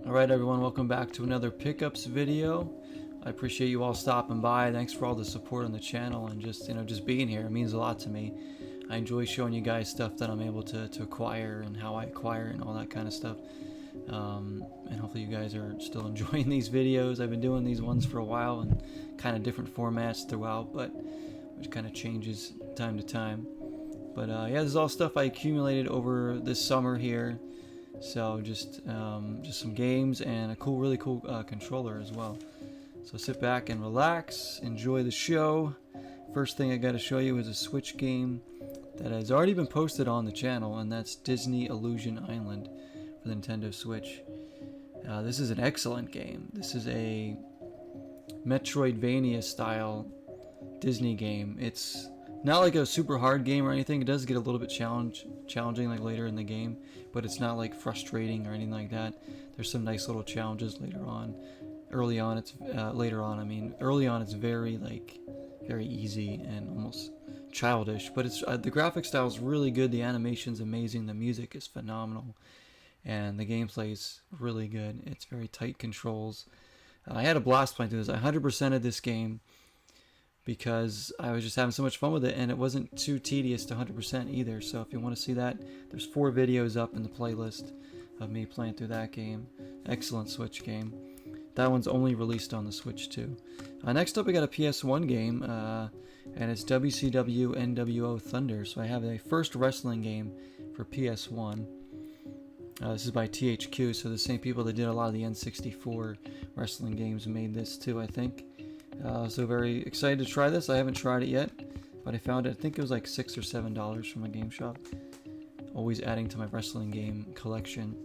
Alright everyone, welcome back to another pickups video. I appreciate you all stopping by. Thanks for all the support on the channel and just being here. It means a lot to me. I enjoy showing you guys stuff that I'm able to acquire and how I acquire it and all that kind of stuff. And hopefully you guys are still enjoying these videos. I've been doing these ones for a while and kind of different formats throughout, but which kind of changes time to time. But yeah, this is all stuff I accumulated over this summer here. So just some games and a really cool controller as well. So sit back and relax, enjoy the show. First thing I got to show you is a Switch game that has already been posted on the channel, and that's Disney Illusion Island for the Nintendo Switch. This is an excellent game. This is a Metroidvania style Disney game. It's not like a super hard game or anything. It does get a little bit challenging like later in the game, but it's not like frustrating or anything like that. There's some nice little challenges later on. Early on it's very very easy and almost childish, but it's the graphic style is really good, the animation's amazing, the music is phenomenal, and the gameplay is really good. It's very tight controls. I had a blast playing through this. I 100%ed this game because I was just having so much fun with it, and it wasn't too tedious to 100% either. So if you want to see that, there's 4 videos up in the playlist of me playing through that game. Excellent Switch game. That one's only released on the Switch too. Next up, we got a PS1 game, and it's WCW NWO Thunder. So I have a first wrestling game for PS1. This is by THQ, so the same people that did a lot of the N64 wrestling games made this too, I think. So very excited to try this. I haven't tried it yet, but I found it, I think it was like $6 or $7 from a game shop. Always adding to my wrestling game collection.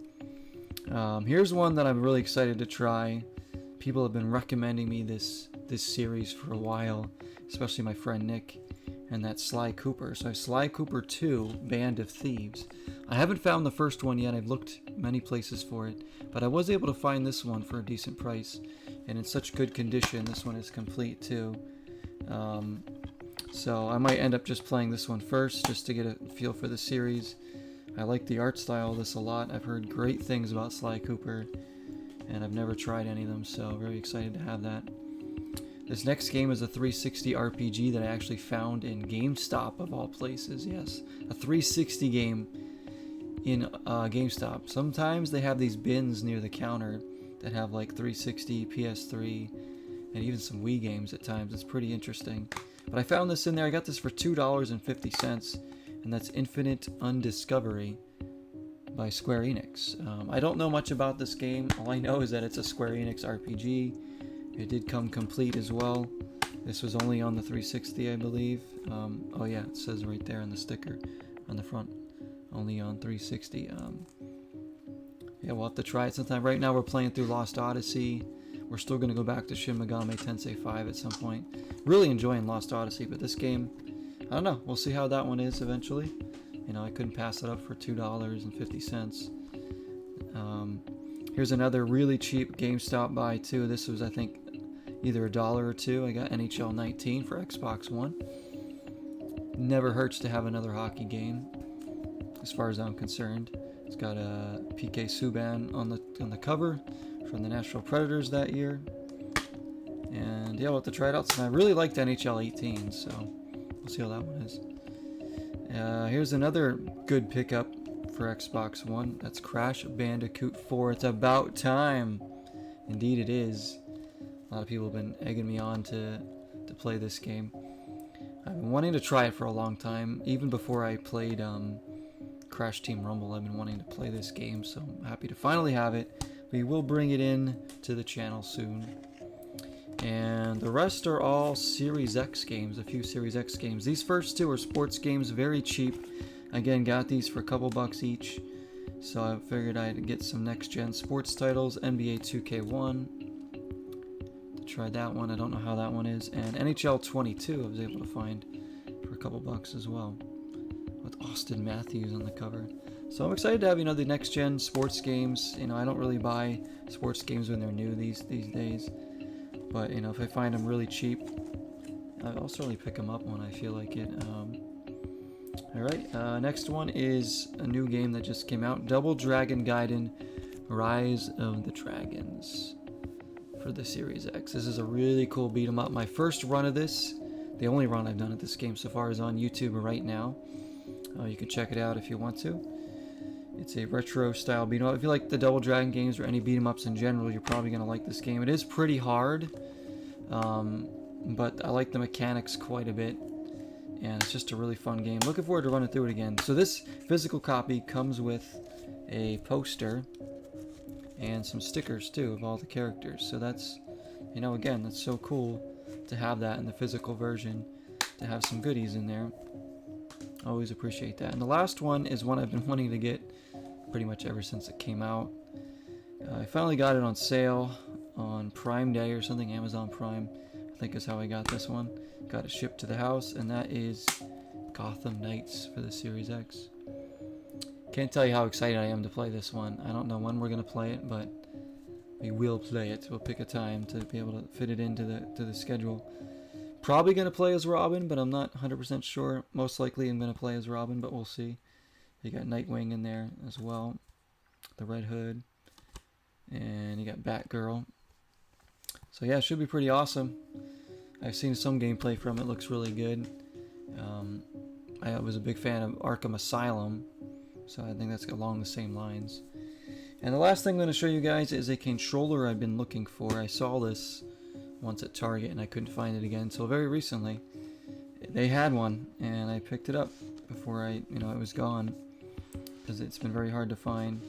Here's one that I'm really excited to try. People have been recommending me this series for a while, especially my friend Nick, and that's Sly Cooper. So I have Sly Cooper 2, Band of Thieves. I haven't found the first one yet. I've looked many places for it, but I was able to find this one for a decent price, and in such good condition. This one is complete too. So I might end up just playing this one first, just to get a feel for the series. I like the art style of this a lot. I've heard great things about Sly Cooper, and I've never tried any of them, so very excited to have that. This next game is a 360 RPG that I actually found in GameStop, of all places. Yes, a 360 game in GameStop. Sometimes they have these bins near the counter that have like 360, PS3, and even some Wii games at times. It's pretty interesting. But I found this in there. I got this for $2.50, and that's Infinite Undiscovery by Square Enix. I don't know much about this game. All I know is that it's a Square Enix RPG. It did come complete as well. This was only on the 360, I believe. Oh yeah, it says right there on the sticker on the front, only on 360. Yeah, we'll have to try it sometime. Right now we're playing through Lost Odyssey. We're still going to go back to Shin Megami Tensei 5 at some point. Really enjoying Lost Odyssey, but this game, I don't know. We'll see how that one is eventually. You know, I couldn't pass it up for $2.50. Here's another really cheap GameStop buy too. This was, I think, either $1 or $2. I got NHL 19 for Xbox One. Never hurts to have another hockey game, as far as I'm concerned. It's got a PK Subban on the cover from the Nashville Predators that year. And yeah, we'll have to try it out. So I really liked NHL 18, so we'll see how that one is. Here's another good pickup for Xbox One. That's Crash Bandicoot 4. It's about time. Indeed it is. A lot of people have been egging me on to play this game. I've been wanting to try it for a long time. Even before I played Crash Team Rumble, I've been wanting to play this game, so I'm happy to finally have it. We will bring it in to the channel soon. And the rest are all Series X games, a few Series X games. These first 2 are sports games, very cheap. Again, got these for a couple bucks each. So I figured I'd get some next-gen sports titles. NBA 2K1. Try that one. I don't know how that one is. And NHL 22 I was able to find for a couple bucks as well, with Austin Matthews on the cover. So I'm excited to have, the next-gen sports games. I don't really buy sports games when they're new these days. But, if I find them really cheap, I'll certainly pick them up when I feel like it. Alright, next one is a new game that just came out. Double Dragon Gaiden Rise of the Dragons for the Series X. This is a really cool beat 'em up. My first run of this, the only run I've done at this game so far, is on YouTube right now. You can check it out if you want to. It's a retro style beat 'em up. If you like the Double Dragon games or any beat 'em ups in general, you're probably going to like this game. It is pretty hard, but I like the mechanics quite a bit, and it's just a really fun game. Looking forward to running through it again. So this physical copy comes with a poster and some stickers too of all the characters. So that's, you know, again, that's so cool to have that in the physical version, to have some goodies in there. Always appreciate that. And the last one is one I've been wanting to get pretty much ever since it came out. I finally got it on sale on Prime Day or something, Amazon Prime, I think is how I got this one. Got it shipped to the house, and that is Gotham Knights for the Series X. Can't tell you how excited I am to play this one. I don't know when we're going to play it, but we will play it. We'll pick a time to be able to fit it into the schedule. Probably going to play as Robin, but I'm not 100% sure. Most likely I'm going to play as Robin, but we'll see. You got Nightwing in there as well, the Red Hood, and you got Batgirl. So yeah, it should be pretty awesome. I've seen some gameplay from it. Looks really good. I was a big fan of Arkham Asylum, so I think that's along the same lines. And the last thing I'm going to show you guys is a controller I've been looking for. I saw this once at Target and I couldn't find it again until very recently. They had one and I picked it up before it was gone, because it's been very hard to find.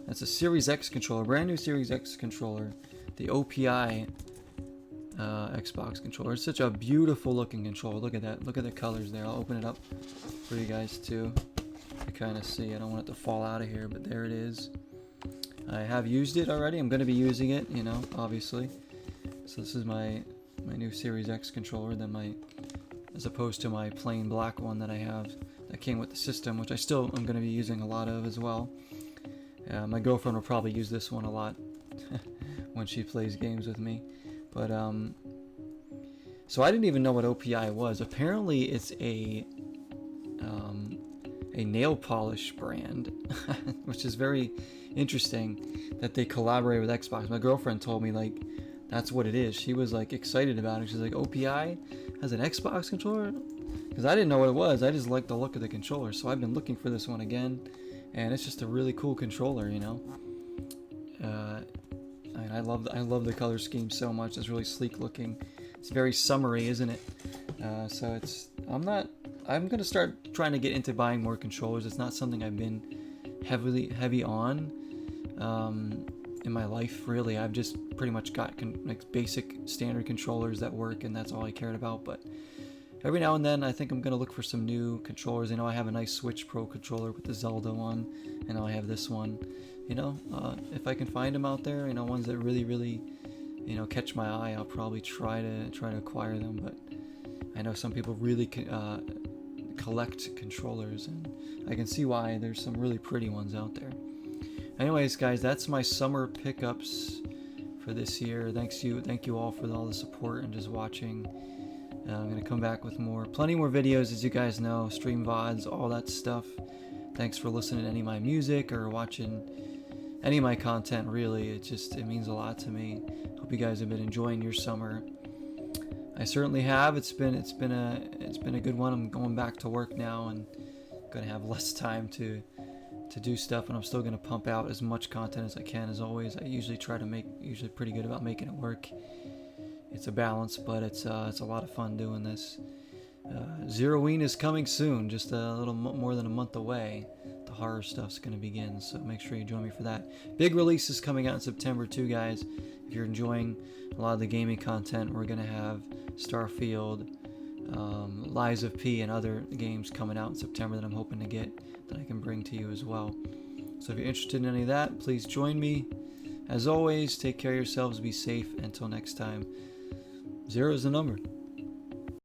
That's a Series X controller, brand new Series X controller, the OPI Xbox controller. It's such a beautiful looking controller. Look at that. Look at the colors there. I'll open it up for you guys too to kind of see. I don't want it to fall out of here, but there it is. I have used it already. I'm going to be using it, obviously. So this is my new Series X controller, as opposed to my plain black one that I have that came with the system, which I still am going to be using a lot of as well. My girlfriend will probably use this one a lot when she plays games with me. But so I didn't even know what OPI was. Apparently it's a nail polish brand, which is very interesting that they collaborate with Xbox. My girlfriend told me like that's what it is. She was like excited about it. She's like, OPI has an Xbox controller? Because I didn't know what it was. I just liked the look of the controller. So I've been looking for this one again, and it's just a really cool controller, And I love the color scheme so much. It's really sleek looking. It's very summery, isn't it? So I'm gonna start trying to get into buying more controllers. It's not something I've been heavy on in my life, really. I've just pretty much got basic standard controllers that work, and that's all I cared about. But every now and then I think I'm gonna look for some new controllers. I have a nice Switch Pro controller with the Zelda one, and I have this one. If I can find them out there, ones that really catch my eye, I'll probably try to acquire them. But I know some people really collect controllers, and I can see why. There's some really pretty ones out there. Anyways, guys, that's my summer pickups for this year. Thank you all for all the support and just watching. I'm gonna come back with plenty more videos, as you guys know, stream VODs, all that stuff. Thanks for listening to any of my music or watching any of my content. Really, it means a lot to me. Hope you guys have been enjoying your summer. I certainly have. It's been a good one. I'm going back to work now and gonna have less time to do stuff, and I'm still gonna pump out as much content as I can. As always, I usually try to usually pretty good about making it work. It's a balance, but it's a lot of fun doing this. Zeroween is coming soon, just a little more than a month away. The horror stuff's going to begin, so make sure you join me for that. Big release is coming out in September too, guys. If you're enjoying a lot of the gaming content, we're going to have Starfield, Lies of P, and other games coming out in September that I'm hoping to get, that I can bring to you as well. So if you're interested in any of that, please join me. As always, take care of yourselves, be safe. Until next time, 0 is the number.